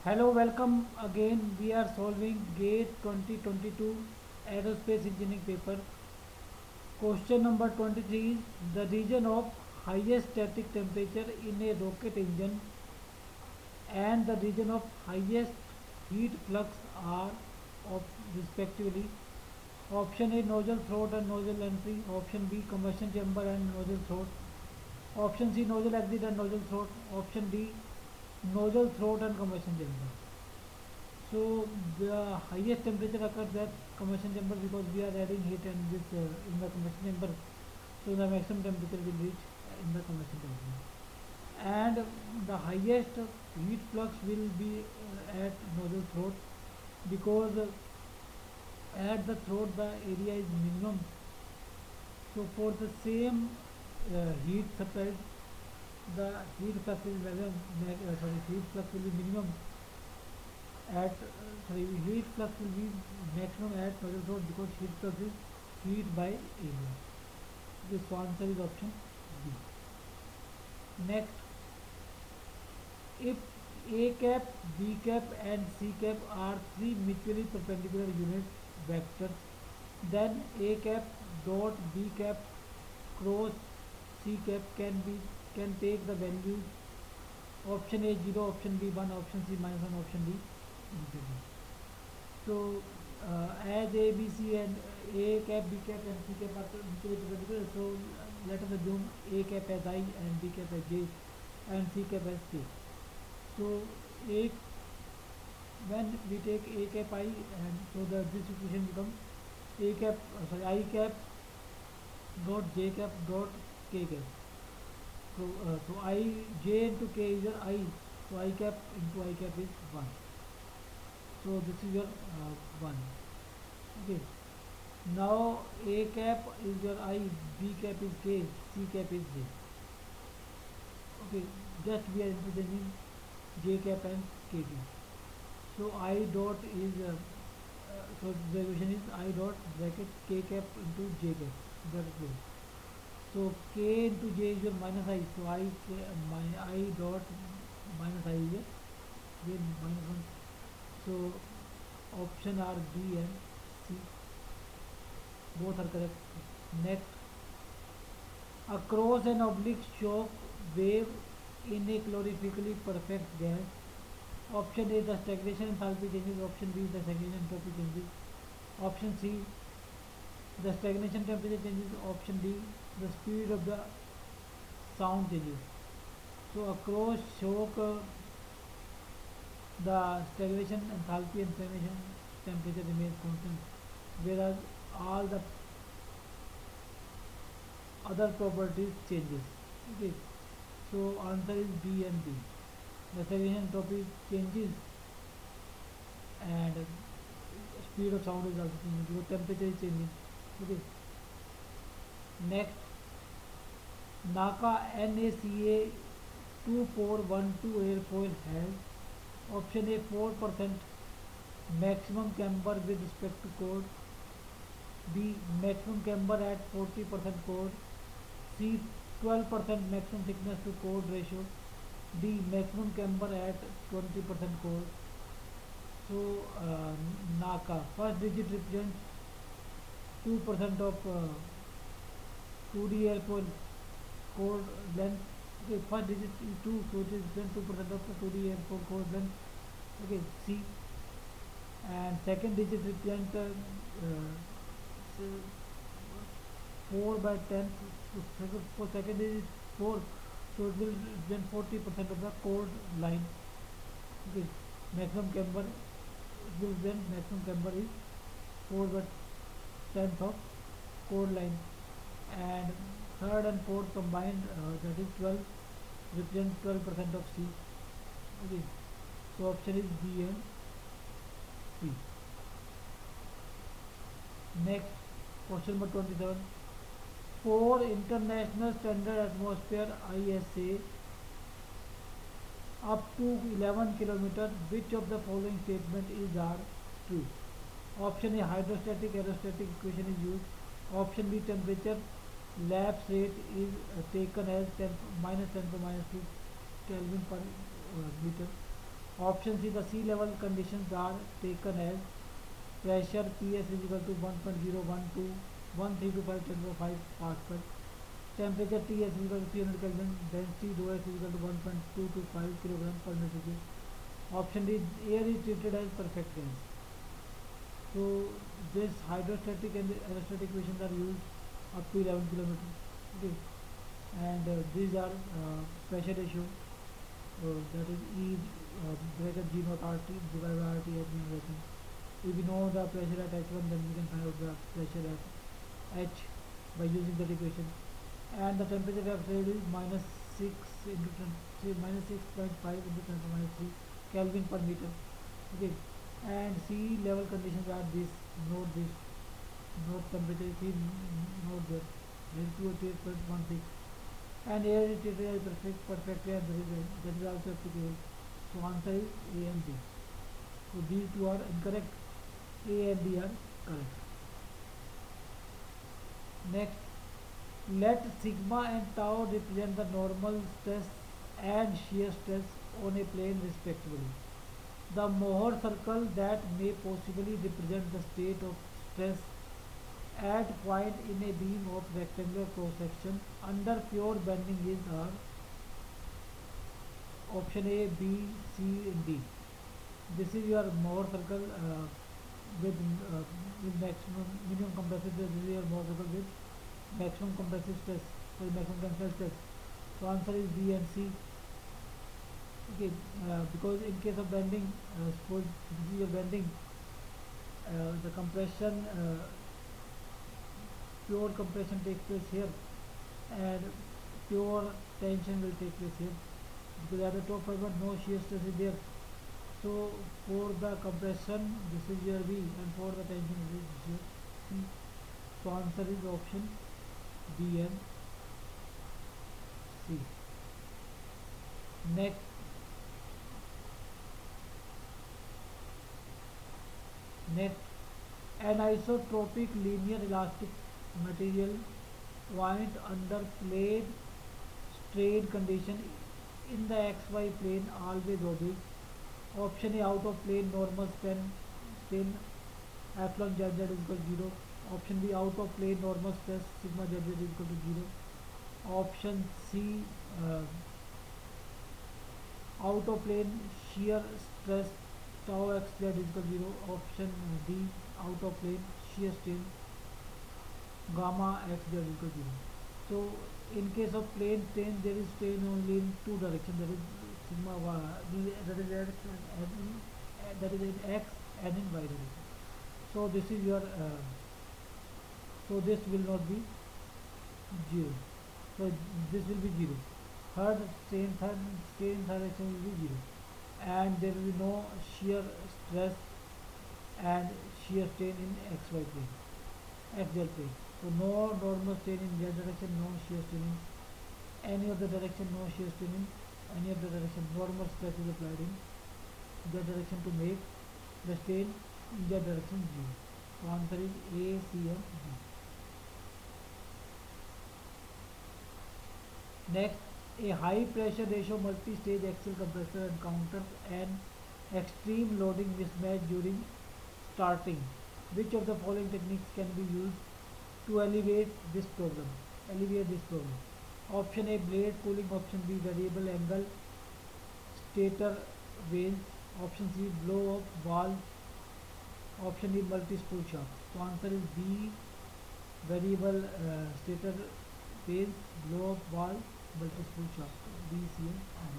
Hello, welcome again. We are solving GATE 2022 Aerospace Engineering paper. Question number 23 is the region of highest static temperature in a rocket engine and the region of highest heat flux are of respectively. Option A nozzle throat and nozzle entry. Option B combustion chamber and nozzle throat. Option C nozzle exit and nozzle throat. Option D nozzle throat and combustion chamber. So the highest temperature occurs at combustion chamber because we are adding heat and this in the combustion chamber. So the maximum temperature will reach in the combustion chamber. And the highest heat flux will be at nozzle throat because at the throat the area is minimum. So for the same heat supply, the heat flux is heat flux will be minimum at heat flux will be maximum at nozzle throat because heat flux is heat by area. This answer is option B. Next, if A cap, B cap and C cap are three mutually perpendicular unit vectors, then A cap dot B cap cross C cap can take the values option A 0, option B 1, option C minus 1, option D infinity. So as A, B, C and A cap, B cap and C cap are mutually perpendicular, so let us assume A cap as I and B cap as J and C cap as K. So A, when we take A cap I, and so this equation becomes A cap I cap dot J cap dot K cap. So I J into K is your I, so I cap into I cap is 1. So this is your 1. Okay. Now A cap is your I, B cap is K, C cap is J. Okay, just we are interchanging J cap and K cap. So I dot is so the equation is I dot bracket K cap into J cap. That is good. So K into J is your minus I. So I dot minus I is J minus 1. So option are B and C. Both are correct. Next, across an oblique shock wave in a calorifically perfect gas. Option A, the stagnation enthalpy changes. Option B, the stagnation entropy changes. Option C, the stagnation temperature changes. Option D, the speed of the sound changes. So across shock, the stagnation enthalpy and stagnation temperature remains constant, whereas all the other properties changes. Okay, so answer is B and B. The stagnation entropy changes and speed of sound is also changing because temperature is changing. Okay. Next, NACA NACA 2412 airfoil has option A 4% maximum camber with respect to chord, B maximum camber at 40% chord, C 12% maximum thickness to chord ratio, D maximum camber at 20% chord. So NACA first digit represents 2% of 2D airfoil chord length. Okay, first digit is 2, so it is then 2% of the 2D airfoil chord length. Okay, C. And second digit represent 4 by 10. So for second digit 4, so it will then 40% of the chord line. Okay, maximum camber will then maximum camber is 4 by 10th of chord line, and third and fourth combined that is 12 represent 12% of C. Okay, so option is B and C. Next, question number 27. For International Standard Atmosphere ISA up to 11 km, which of the following statement is are true? Option A, hydrostatic aerostatic equation is used. Option B, temperature lapse rate is taken as 10 minus 10 to minus 2 Kelvin per meter. Option C, the sea level conditions are taken as pressure PS is equal to 1.012 1325 10 to 5 Pascal, temperature Ts is equal to 300 Kelvin, density rho s is equal to 1.225 kilogram per meter cube. Option D, air is treated as perfect gas. So this hydrostatic and aerostatic equations are used up to 11 kilometers. Okay, and these are pressure ratio, that is E greater G naught RT divided by RT at mean rating. If we know the pressure at H1, then we can find out the pressure at H by using that equation. And the temperature we have said is minus 6 into 10, minus 6.5 into 10 to minus 3 Kelvin per meter. Okay, and sea level conditions are this. Note temperature is seen, note there, 288.16, and air is treated as perfectly, and that is also applicable. So answer is A and B. So these two are incorrect. A and B are correct. Next, let sigma and tau represent the normal stress and shear stress on a plane respectively. The Mohr circle that may possibly represent the state of stress at point in a beam of rectangular cross section under pure bending is option A, B, C and D. This is your Mohr circle with minimum compressive stress. This is your Mohr circle with maximum compressive stress, maximum tensile stress. So answer is B and C. Okay, because in case of bending, suppose this is your bending, the compression, pure compression takes place here, and pure tension will take place here, because at the top fiber no shear stress is there. So for the compression this is your B, and for the tension this is your C. So answer is option B and C. Next, an isotropic linear elastic material point under plane strain condition in the xy plane always obeys. Option A, out of plane normal strain epsilon z is equal to 0. Option B, out of plane normal stress sigma z is equal to 0. Option C, out of plane shear stress tau xz is equal to 0. Option D, out of plane shear strain gamma xz is equal to 0. So in case of plane strain, there is strain only in two directions, that is sigma y, that is in x and in y direction. So this is your so this will not be 0. So this will be 0. Third strain direction will be 0, and there will be no shear stress and shear strain in xy plane, xz plane. So no normal strain in z direction, no shear strain in any of the direction, no shear strain in any of the direction. Normal stress is applied in z direction to make the strain in z direction 0. So answer is A, C and D. Next, a high pressure ratio multi-stage axial compressor encounters an extreme loading mismatch during starting. Which of the following techniques can be used to alleviate this problem? Option A, blade cooling. Option B, variable angle stator vanes. Option C, blow up valve. Option D, multi-spool shaft. So answer is B, variable stator vanes, blow up valve, multi-spool shaft. B, C and D.